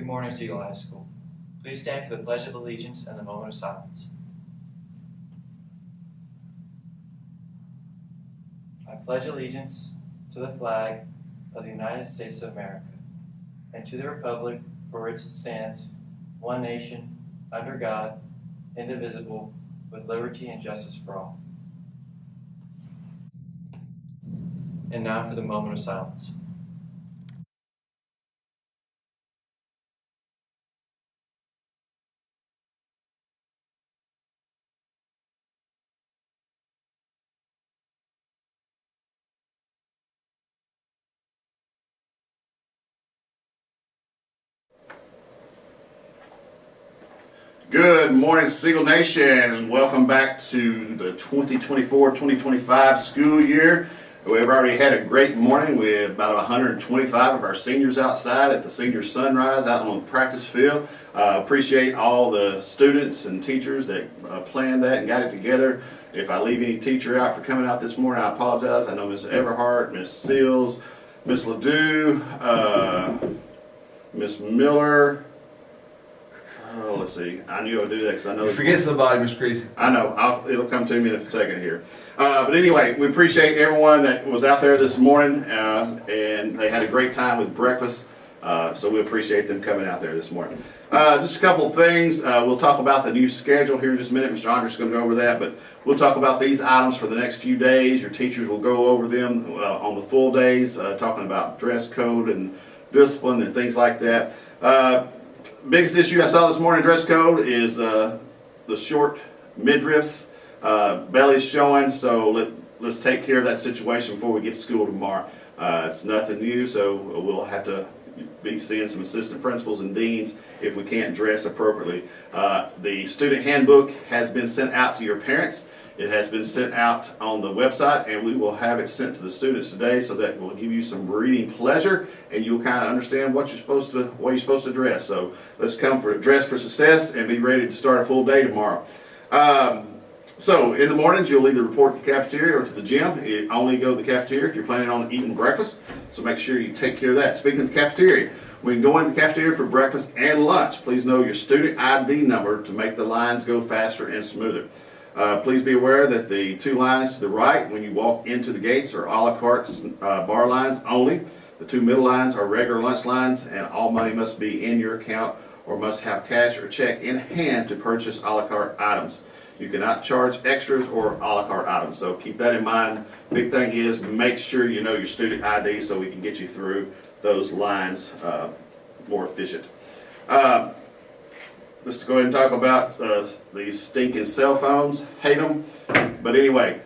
Good morning, Siegel High School. Please stand for the Pledge of Allegiance and the moment of silence. I pledge allegiance to the flag of the United States of America and to the republic for which it stands, one nation, under God, indivisible, with liberty and justice for all. And now for the moment of silence. Good morning, Siegel Nation. Welcome back to the 2024-2025 school year. We've already had a great morning with about 125 of our seniors outside at the senior sunrise out on the practice field. Appreciate all the students and teachers that planned that and got it together. If I leave any teacher out for coming out this morning, I apologize. I know Miss Everhart, Miss Seals, Miss Ledoux, Miss Miller. Oh, let's see. I knew I would do that because I know. You forget somebody, Miss Creasy. I know. It'll come to me in a second here. But anyway, we appreciate everyone that was out there this morning, and they had a great time with breakfast. So we appreciate them coming out there this morning. Just a couple of things. We'll talk about the new schedule here in just a minute. Mr. Andrews is going to go over that, but we'll talk about these items for the next few days. Your teachers will go over them on the full days, talking about dress code and discipline and things like that. Biggest issue I saw this morning, dress code, is the short midriffs, bellies showing. So let's take care of that situation before we get to school tomorrow. It's nothing new, so we'll have to be seeing some assistant principals and deans if we can't dress appropriately. The student handbook has been sent out to your parents. It has been sent out on the website, and we will have it sent to the students today, so that will give you some reading pleasure, and you'll kind of understand what you're supposed to dress. So let's come for dress for success and be ready to start a full day tomorrow. So in the mornings, you'll either report to the cafeteria or to the gym. You only go to the cafeteria if you're planning on eating breakfast. So make sure you take care of that. Speaking of the cafeteria, when you go into the cafeteria for breakfast and lunch, please know your student ID number to make the lines go faster and smoother. Please be aware that the two lines to the right when you walk into the gates are a la carte bar lines only. The two middle lines are regular lunch lines, and all money must be in your account or must have cash or check in hand to purchase a la carte items. You cannot charge extras or a la carte items, so keep that in mind. Big thing is make sure you know your student ID so we can get you through those lines more efficient. Let's go ahead and talk about these stinking cell phones. Hate them. But anyway,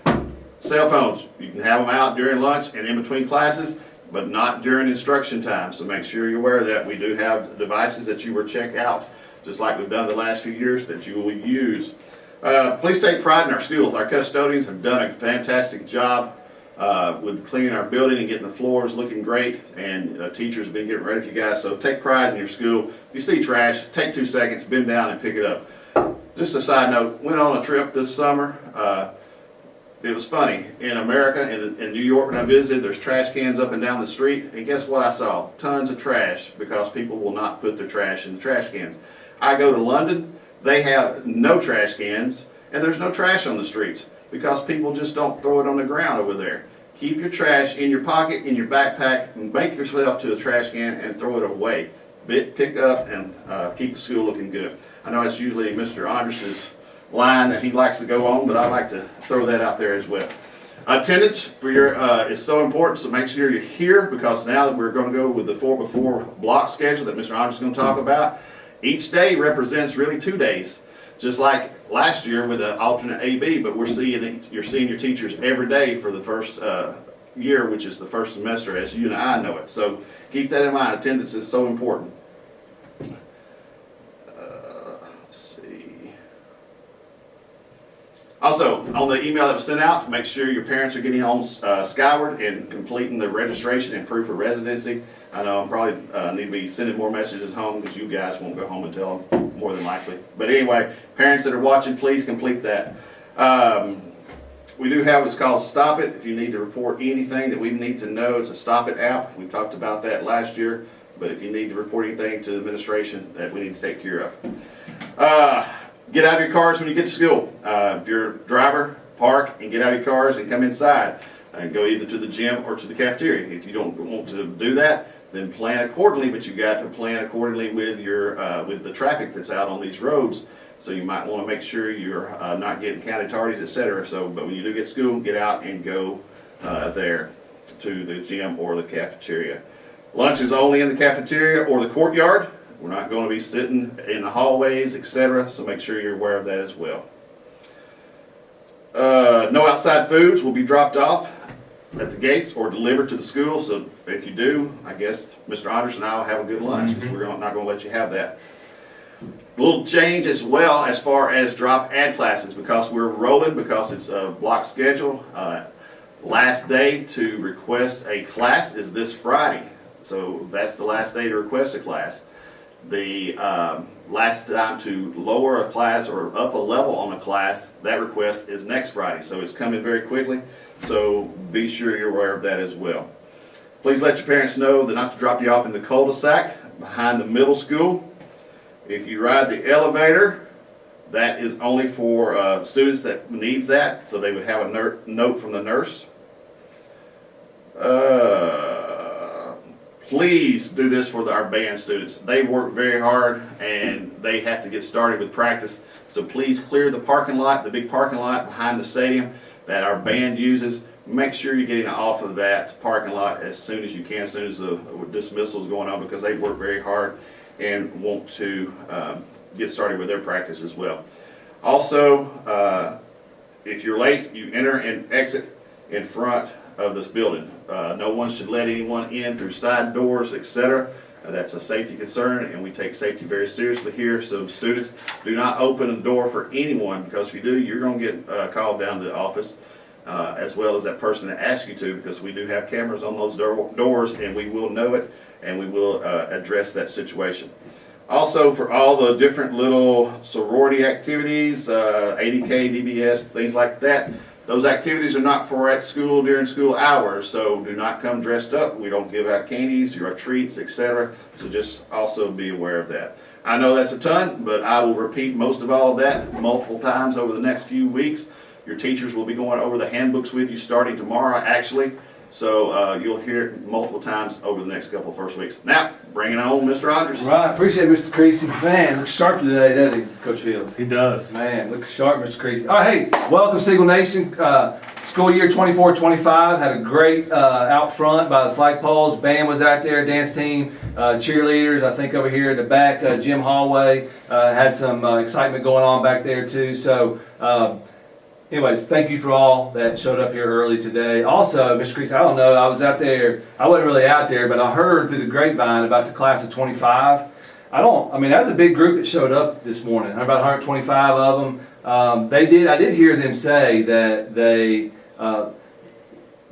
cell phones, you can have them out during lunch and in between classes, but not during instruction time. So make sure you're aware of that. We do have devices that you will check out, just like we've done the last few years, that you will use. Please take pride in our schools. Our custodians have done a fantastic job with cleaning our building and getting the floors looking great, and teachers have been getting ready for you guys. So take pride in your school. If you see trash, take 2 seconds, bend down and pick it up. Just a side note, went on a trip this summer. It was funny. In America, in New York when I visited, there's trash cans up and down the street, and guess what I saw? Tons of trash, because people will not put their trash in the trash cans. I go to London, they have no trash cans, and there's no trash on the streets, because people just don't throw it on the ground over there. Keep your trash in your pocket, in your backpack, and make yourself to a trash can and throw it away. Pick up and keep the school looking good. I know it's usually Mr. Andres' line that he likes to go on, but I like to throw that out there as well. Attendance for your is so important, so make sure you're here, because now that we're going to go with the 4x4 block schedule that Mr. Andres is going to talk about, each day represents really 2 days. Just like last year with an alternate AB, but you're seeing your teachers every day for the first year, which is the first semester, as you and I know it. So keep that in mind. Attendance is so important. Let's see. Also, on the email that was sent out, make sure your parents are getting on Skyward and completing the registration and proof of residency. I know I'm probably need to be sending more messages home, because you guys won't go home and tell them, more than likely. But anyway, parents that are watching, please complete that. We do have what's called Stop It. If you need to report anything that we need to know, it's a Stop It app. We talked about that last year. But if you need to report anything to the administration that we need to take care of. Get out of your cars when you get to school. If you're a driver, park and get out of your cars and come inside and go either to the gym or to the cafeteria. If you don't want to do that, then plan accordingly, but you've got to plan accordingly with your with the traffic that's out on these roads. So you might want to make sure you're not getting county tardies, etc. So, but when you do get to school, get out and go there to the gym or the cafeteria. Lunch is only in the cafeteria or the courtyard. We're not going to be sitting in the hallways, etc. So make sure you're aware of that as well. No outside foods will be dropped off at the gates or delivered to the school. So if you do, I guess Mr. Anders and I will have a good lunch because we're not going to let you have that. A little change as well as far as drop add classes because we're rolling because it's a block schedule. Last day to request a class is this Friday. So that's the last day to request a class. The last time to lower a class or up a level on a class, that request is next Friday. So it's coming very quickly. So be sure you're aware of that as well. Please let your parents know that not to drop you off in the cul-de-sac behind the middle school. If you ride the elevator, that is only for students that needs that. So they would have a note from the nurse. Please do this for our band students. They work very hard and they have to get started with practice. So please clear the parking lot, the big parking lot behind the stadium that our band uses. Make sure you're getting off of that parking lot as soon as you can, as soon as the dismissal is going on, because they work very hard and want to get started with their practice as well. Also, if you're late, you enter and exit in front of this building. No one should let anyone in through side doors, etc. That's a safety concern, and we take safety very seriously here. So students, do not open a door for anyone, because if you do, you're going to get called down to the office, as well as that person that asked you to, because we do have cameras on those doors, and we will know it, and we will address that situation. Also, for all the different little sorority activities, ADK, DBS, things like that, those activities are not for at school during school hours, so do not come dressed up. We don't give out candies or treats, etc. So just also be aware of that. I know that's a ton, but I will repeat most of all of that multiple times over the next few weeks. Your teachers will be going over the handbooks with you starting tomorrow, actually. So you'll hear it multiple times over the next couple of first weeks. Now, bring it on, Mr. Andres. Right, appreciate it, Mr. Creasy. Man, looks sharp today, doesn't he, Coach Fields? He does. Man, looks sharp, Mr. Creasy. All right, hey, welcome, Siegel Nation. School year 24-25. Had a great out front by the flagpoles. Band was out there, dance team, cheerleaders. I think over here at the back, gym hallway. Had some excitement going on back there too. So. Anyways, thank you for all that showed up here early today. Also, Mr. Creasy, I don't know, I was out there, I wasn't really out there, but I heard through the grapevine about the class of 25. I mean, that was a big group that showed up this morning, about 125 of them. I did hear them say that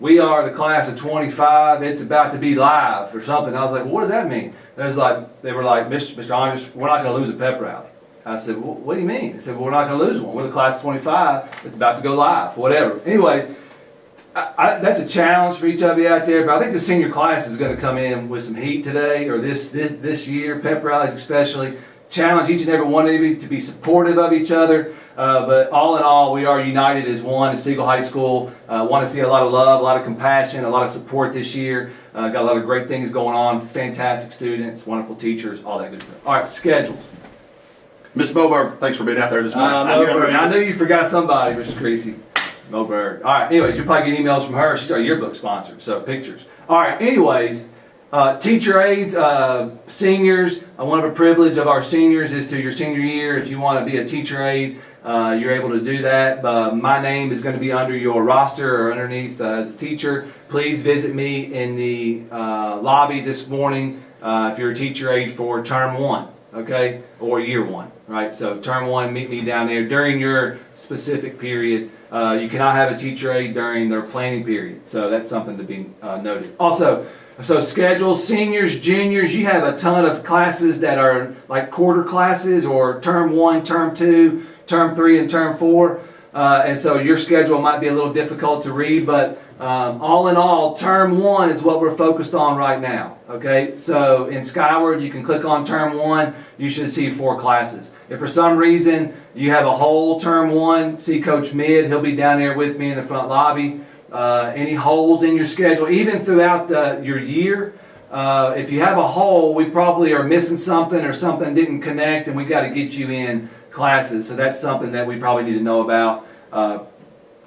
we are the class of 25, it's about to be live or something. I was like, well, what does that mean? They were like, Mr. Andres, we're not going to lose a pep rally. I said, well, what do you mean? They said, well, we're not going to lose one. We're the class of 25. It's about to go live, whatever. Anyways, that's a challenge for each of you out there, but I think the senior class is going to come in with some heat today, or this year, pep rallies especially. Challenge each and every one of you to be supportive of each other. But all in all, we are united as one at Siegel High School. Want to see a lot of love, a lot of compassion, a lot of support this year. Got a lot of great things going on, fantastic students, wonderful teachers, all that good stuff. All right, schedules. Ms. Moberg, thanks for being out there this morning. I knew you forgot somebody, Mr. Creasy. Moberg. All right, anyways, you'll probably get emails from her. She's our yearbook sponsor, so pictures. All right, anyways, teacher aides, seniors. One of the privilege of our seniors is to your senior year. If you want to be a teacher aide, you're able to do that. My name is going to be under your roster or underneath as a teacher. Please visit me in the lobby this morning if you're a teacher aide for term 1. Okay, or year 1, right? So term 1, meet me down there during your specific period. You cannot have a teacher aide during their planning period, so that's something to be noted. Also, so schedules, seniors, juniors, you have a ton of classes that are like quarter classes or term 1, term 2, term 3, and term 4. And so your schedule might be a little difficult to read, but All in all, term 1 is what we're focused on right now. Okay, so in Skyward, you can click on term 1. You should see 4 classes. If for some reason you have a whole term 1, see Coach Mid. He'll be down there with me in the front lobby. Any holes in your schedule, even throughout your year, if you have a hole, we probably are missing something or something didn't connect, and we got to get you in classes. So that's something that we probably need to know about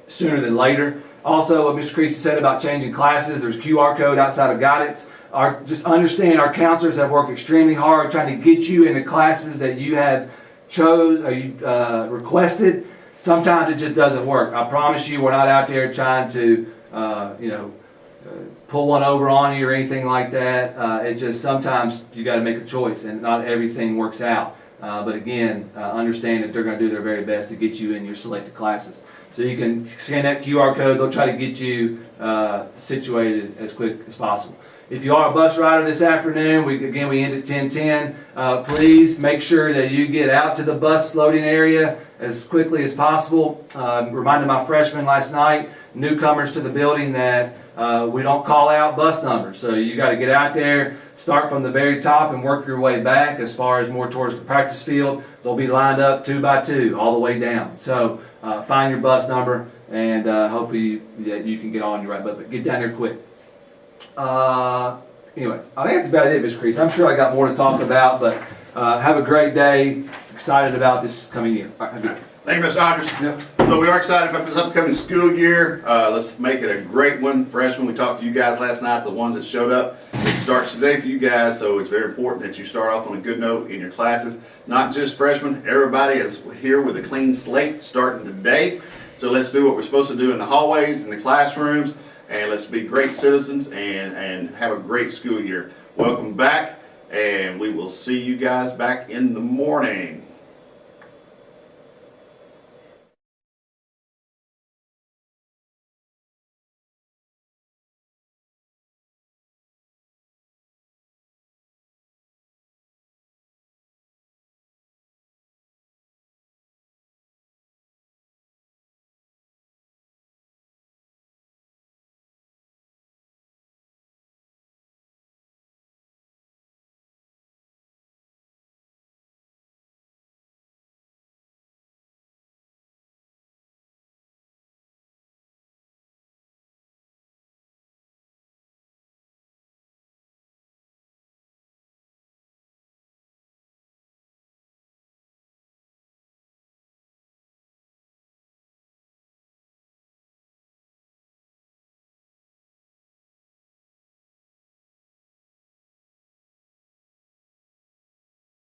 sooner than later. Also, what Mr. Creasy said about changing classes, there's a QR code outside of guidance. Just understand our counselors have worked extremely hard trying to get you into classes that you have requested. Sometimes it just doesn't work. I promise you, we're not out there trying to, pull one over on you or anything like that. It's just sometimes you got to make a choice, and not everything works out. But again, understand that they're going to do their very best to get you in your selected classes. So you can scan that QR code. They'll try to get you situated as quick as possible. If you are a bus rider this afternoon, we end at 10:10. Please make sure that you get out to the bus loading area as quickly as possible. Reminded my freshmen last night, newcomers to the building, that we don't call out bus numbers. So you got to get out there, start from the very top and work your way back as far as more towards the practice field. They'll be lined up 2 by 2 all the way down. So find your bus number, and hopefully you can get on your right bus, but get down there quick. Anyways, I think that's about it, Mr. Creasy. I'm sure I got more to talk about, but have a great day. Excited about this coming year. All right, thank you, Mr. Hodges. Yep. So we are excited about this upcoming school year. Let's make it a great one. Freshmen, we talked to you guys last night, the ones that showed up. It starts today for you guys, so it's very important that you start off on a good note in your classes. Not just freshmen, everybody is here with a clean slate starting today. So let's do what we're supposed to do in the hallways, in the classrooms, and let's be great citizens and have a great school year. Welcome back, and we will see you guys back in the morning.